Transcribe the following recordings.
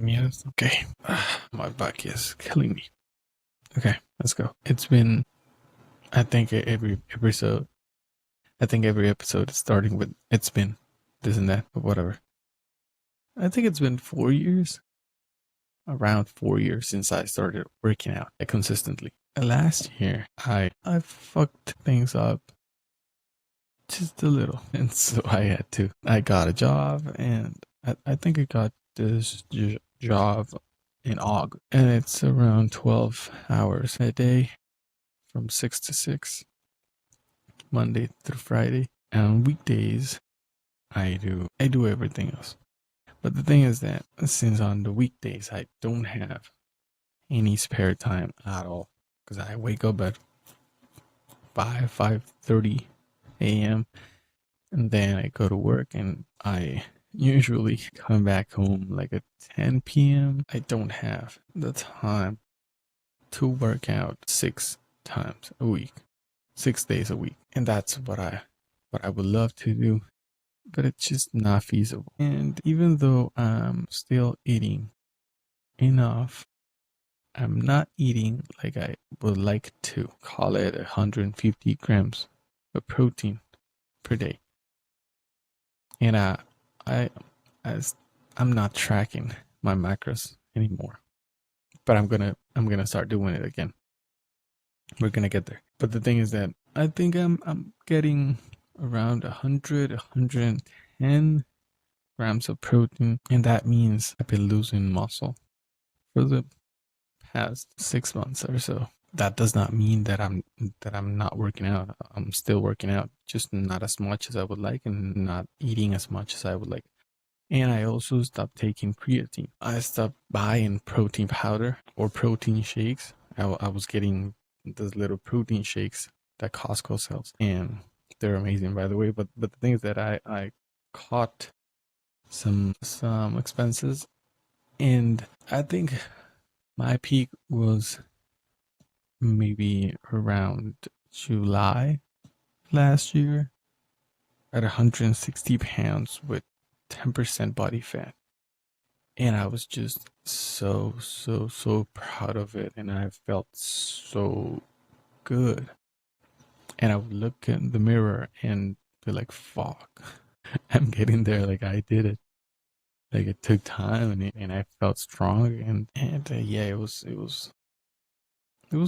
Yes. Okay. My back is killing me. Okay, let's go. It's been, I think every episode, I think every episode is starting with it's been this and that, but whatever. I think it's been 4 years, around 4 years since I started working out consistently. Last year, I fucked things up just a little, and so I got a job, and I think I got this job in August, and it's around 12 hours a day from 6 to 6, Monday through Friday. And on weekdays, I do everything else. But the thing is that since on the weekdays I don't have any spare time at all, because I wake up at 5:30 a.m. and then I go to work, and I usually come back home like at 10 p.m. I don't have the time to work out 6 times a week, 6 days a week. And that's what I would love to do, but it's just not feasible. And even though I'm still eating enough, I'm not eating like I would like to. Call it 150 grams of protein per day. And I, as I'm not tracking my macros anymore, but I'm gonna start doing it again. We're gonna get there. But the thing is that I think I'm getting around 110 grams of protein, and that means I've been losing muscle for the past 6 months or so. That does not mean that I'm not working out. I'm still working out, just not as much as I would like, and not eating as much as I would like. And I also stopped taking creatine. I stopped buying protein powder or protein shakes. I was getting those little protein shakes that Costco sells, and they're amazing, by the way. But the thing is that I caught some expenses, and I think my peak was maybe around July last year at 160 pounds with 10% body fat. And I was just so proud of it, and I felt so good. And I would look in the mirror and be like, fuck, I'm getting there. Like, I did it. Like, it took time, and I felt strong. And yeah, it was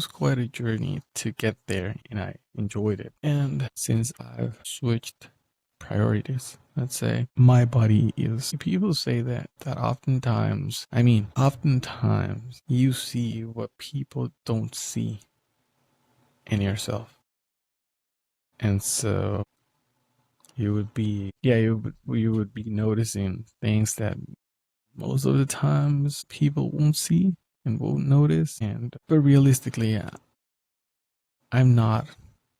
quite a journey to get there, and I enjoyed it. And since I've switched priorities, let's say, my body is, people say that oftentimes you see what people don't see in yourself. And so you would be noticing things that most of the times people won't see and won't notice. And but realistically, I'm not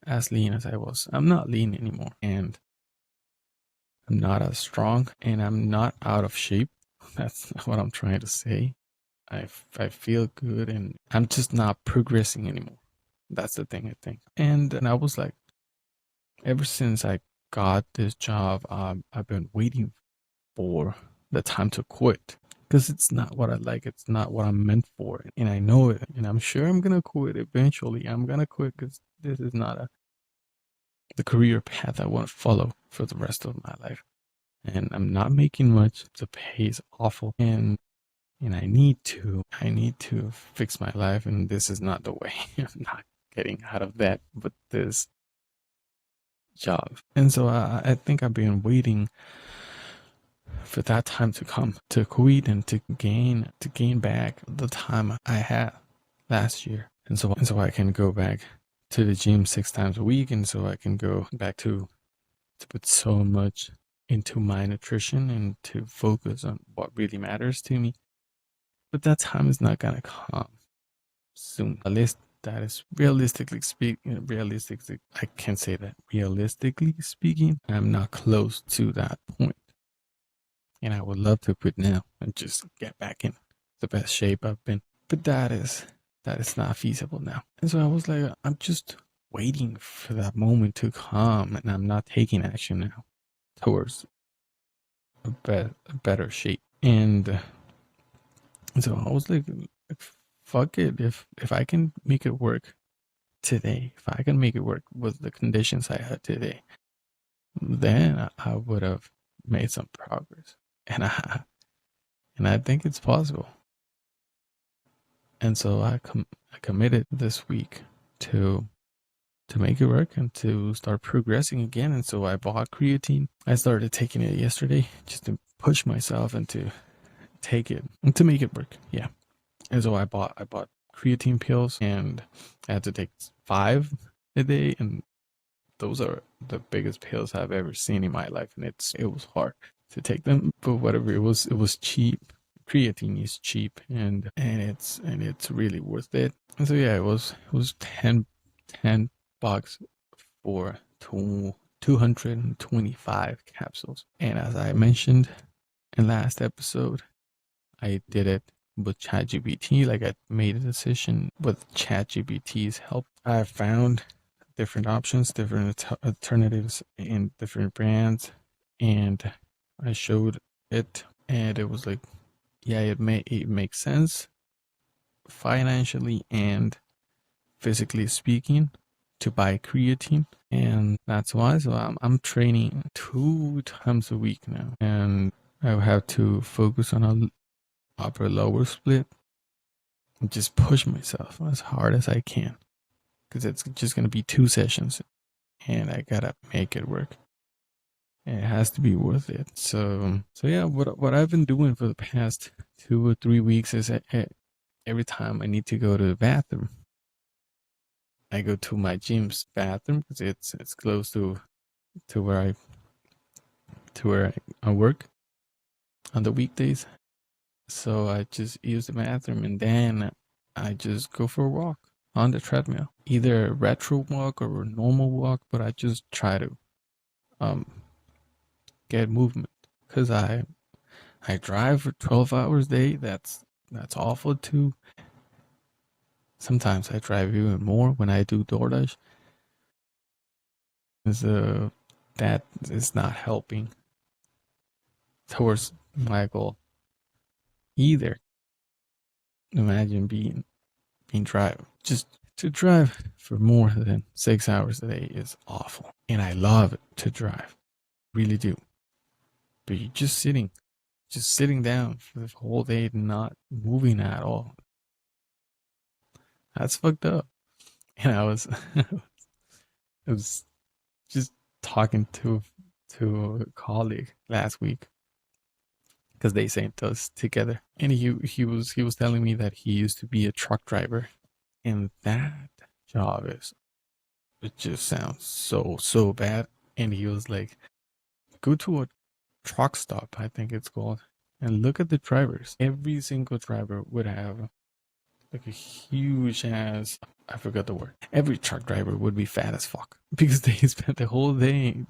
as lean as I was. I'm not lean anymore, and I'm not as strong, and I'm not out of shape. That's not what I'm trying to say. I feel good, and I'm just not progressing anymore. That's the thing, I think. And I was like, ever since I got this job, I've been waiting for the time to quit, because it's not what I like. It's not what I'm meant for, and I know it. And I'm sure I'm gonna quit eventually. I'm gonna quit because this is not the career path I want to follow for the rest of my life. And I'm not making much. The pay is awful, and I need to fix my life, and this is not the way. I'm not getting out of that but this job. And so I think I've been waiting for that time to come to quit and to gain back the time I had last year. And so I can go back to the gym 6 times a week, and so I can go back to put so much into my nutrition and to focus on what really matters to me. But that time is not gonna come soon. At least that is realistically speaking. I can say that realistically speaking, I'm not close to that point. And I would love to quit now and just get back in the best shape I've been. But that is not feasible now. And so I was like, I'm just waiting for that moment to come, and I'm not taking action now towards a better shape. And So I was like, fuck it. If I can make it work today, if I can make it work with the conditions I had today, then I would have made some progress. And I think it's possible. And so I committed this week to make it work and to start progressing again. And so I bought creatine. I started taking it yesterday just to push myself and to take it and to make it work. Yeah. And so I bought creatine pills, and I had to take 5 a day, and those are the biggest pills I've ever seen in my life, and it was hard to take them, but whatever. It was cheap. Creatine is cheap, and it's really worth it. And so yeah, it was 10 bucks for 225 capsules. And as I mentioned in last episode, I did it with ChatGPT. Like, I made a decision with ChatGPT's help. I found different options, different alternatives in different brands, and I showed it, and it was like, yeah, it makes sense financially and physically speaking to buy creatine. And that's why. So I'm training 2 times a week now, and I have to focus on a upper lower split and just push myself as hard as I can, because it's just going to be 2 sessions, and I gotta make it work. And it has to be worth it. So yeah, what I've been doing for the past 2 or 3 weeks is every time I need to go to the bathroom, I go to my gym's bathroom because it's close to where I work on the weekdays. So I just use the bathroom, and then I just go for a walk on the treadmill, either a retro walk or a normal walk. But I just try to um get movement, because I drive for 12 hours a day. That's awful too. Sometimes I drive even more when I do DoorDash. So that is not helping towards my goal either. Imagine being drive just to drive for more than 6 hours a day is awful. And I love to drive, really do. But you're just sitting down for the whole day, not moving at all. That's fucked up. And I was just talking to a colleague last week, because they sent us together, and he was telling me that he used to be a truck driver, and that job it just sounds so bad. And he was like, go to a truck stop, I think it's called, and look at the drivers. Every single driver would have like a huge ass, I forgot the word. Every truck driver would be fat as fuck because they spent the whole day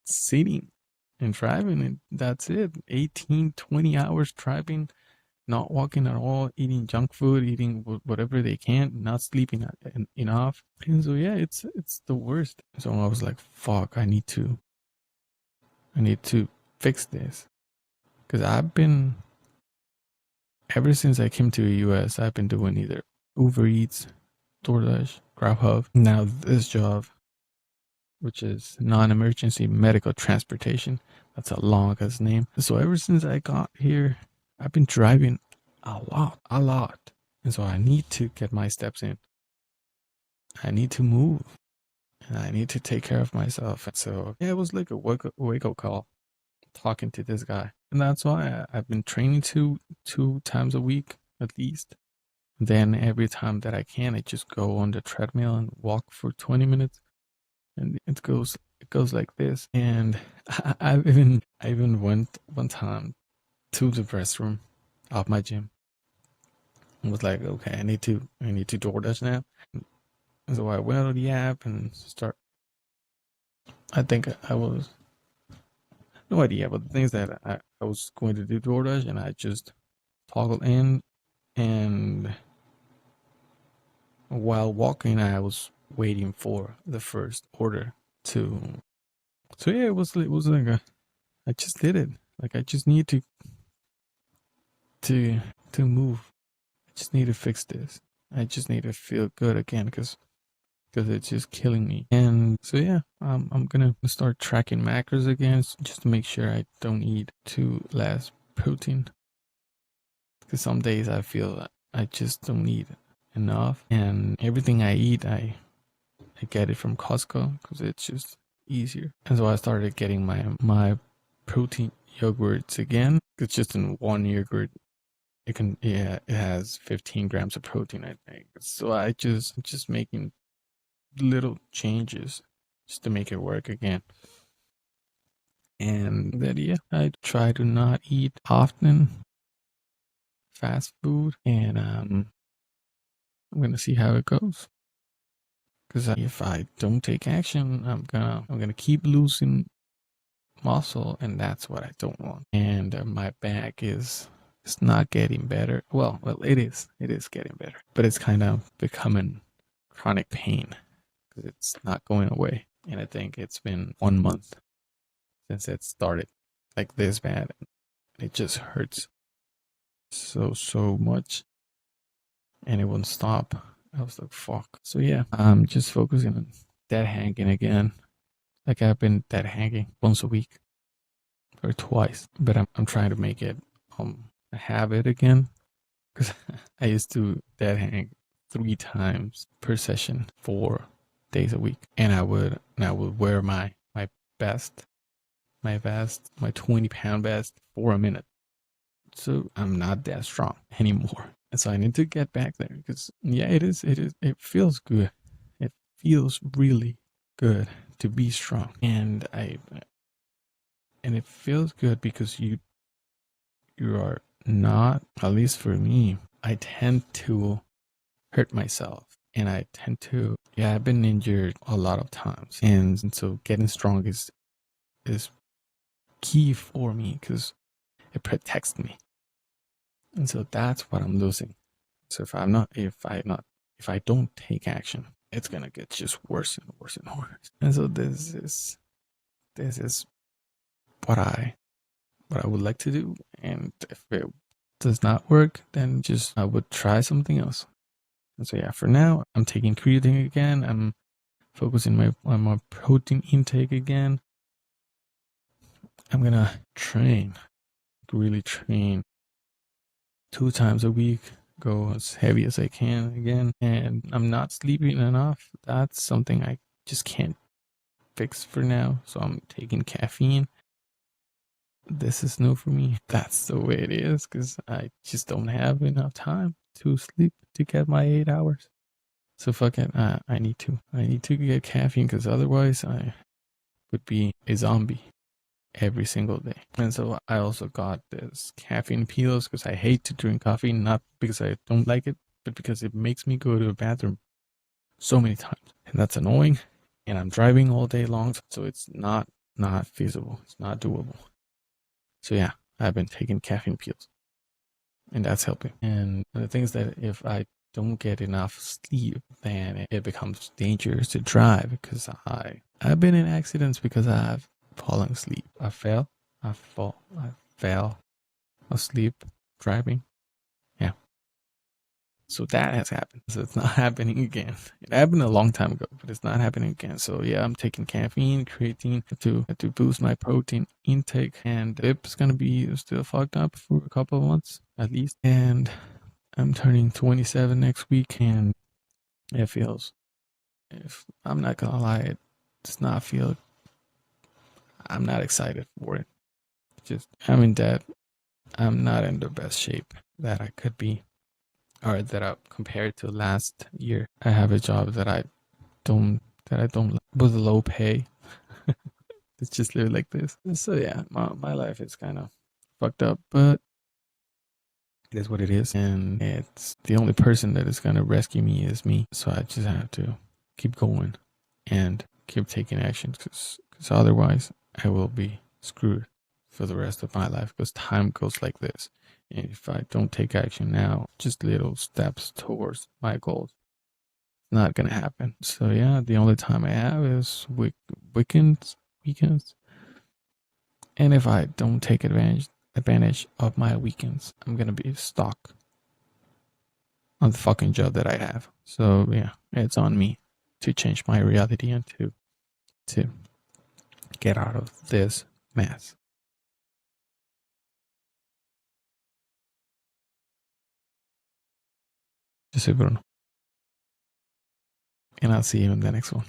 sitting and driving, and that's it. 18, 20 hours driving, not walking at all, eating junk food, eating whatever they can, not sleeping enough. And so yeah, it's the worst. So I was like, fuck, I need to fix this, because I've been, ever since I came to the US, I've been doing either Uber Eats, DoorDash, Grubhub. Now this job, which is non-emergency medical transportation. That's a long ass name. So ever since I got here, I've been driving a lot. And so I need to get my steps in. I need to move, and I need to take care of myself. And so yeah, it was like a wake up call talking to this guy. And that's why I've been training two times a week at least. Then every time that I can, I just go on the treadmill and walk for 20 minutes. And it goes like this. And I even went one time to the restroom of my gym and was like, okay, I need to DoorDash now. And so I went on the app and I think I was, no idea, but the things that I was going to do DoorDash, and I just toggled in, and while walking, I was waiting for the first order to. So yeah, it was like I just did it. Like, I just need to move. just need to fix this. I just need to feel good again because it's just killing me. And so yeah, I'm gonna start tracking macros again just to make sure I don't eat too less protein. Because some days I feel that I just don't eat enough, and everything I eat, I get it from Costco because it's just easier. And so I started getting my protein yogurts again. It's just in one yogurt. It has 15 grams of protein, I think. So I'm just making little changes just to make it work again. And then yeah, I try to not eat often fast food, and I'm gonna see how it goes. Because if I don't take action, I'm gonna keep losing muscle, and that's what I don't want. And my back is it's not getting better. Well, it is getting better, but it's kind of becoming chronic pain because it's not going away. And I think it's been 1 month since it started like this bad. It just hurts so much, and it won't stop. I was like, fuck. So yeah, I'm just focusing on dead hanging again. Like I've been dead hanging once a week or twice, but I'm trying to make it a habit again because I used to dead hang 3 times per session, 4 days a week, and I would wear my best, my 20-pound vest for a minute. So I'm not that strong anymore. And so I need to get back there because yeah, it feels good. It feels really good to be strong. And it feels good because you are not, at least for me, I tend to hurt myself. And I tend to, yeah, I've been injured a lot of times. And so getting strong is key for me because it protects me. And so that's what I'm losing. So if I don't take action, it's gonna get just worse and worse and worse. And so this is what I would like to do. And if it does not work, then just I would try something else. And so yeah, for now I'm taking creatine again. I'm focusing on my protein intake again. I'm gonna really train 2 times a week, go as heavy as I can again. And I'm not sleeping enough. That's something I just can't fix for now. So I'm taking caffeine. This is new for me. That's the way it is because I just don't have enough time to sleep to get my 8 hours. So fuck it. I need to get caffeine because otherwise I would be a zombie every single day. And so I also got this caffeine pills because I hate to drink coffee, not because I don't like it, but because it makes me go to the bathroom so many times. And that's annoying. And I'm driving all day long, so it's not feasible. It's not doable. So yeah, I've been taking caffeine pills, and that's helping. And the thing is that if I don't get enough sleep, then it becomes dangerous to drive because I've been in accidents because I've fallen asleep. I fell asleep driving. Yeah. So that has happened. So it's not happening again. It happened a long time ago, but it's not happening again. So yeah, I'm taking caffeine, creatine to boost my protein intake, and it's gonna be still fucked up for a couple of months at least. And I'm turning 27 next week, and it feels, if I'm not gonna lie, it does not feel. I'm not excited for it. Just I'm in debt. I'm not in the best shape that I could be, or that I compared to last year. I have a job that I don't like, with low pay. It's just live like this. So yeah, my life is kind of fucked up, but it is what it is, and it's the only person that is gonna rescue me is me. So I just have to keep going and keep taking action, because otherwise I will be screwed for the rest of my life, because time goes like this. And if I don't take action now, just little steps towards my goals, it's not gonna happen. So yeah, the only time I have is weekends. And if I don't take advantage of my weekends, I'm gonna be stuck. on the fucking job that I have. So yeah, it's on me to change my reality and to get out of this mess. Yo soy Bruno. And I'll see you in the next one.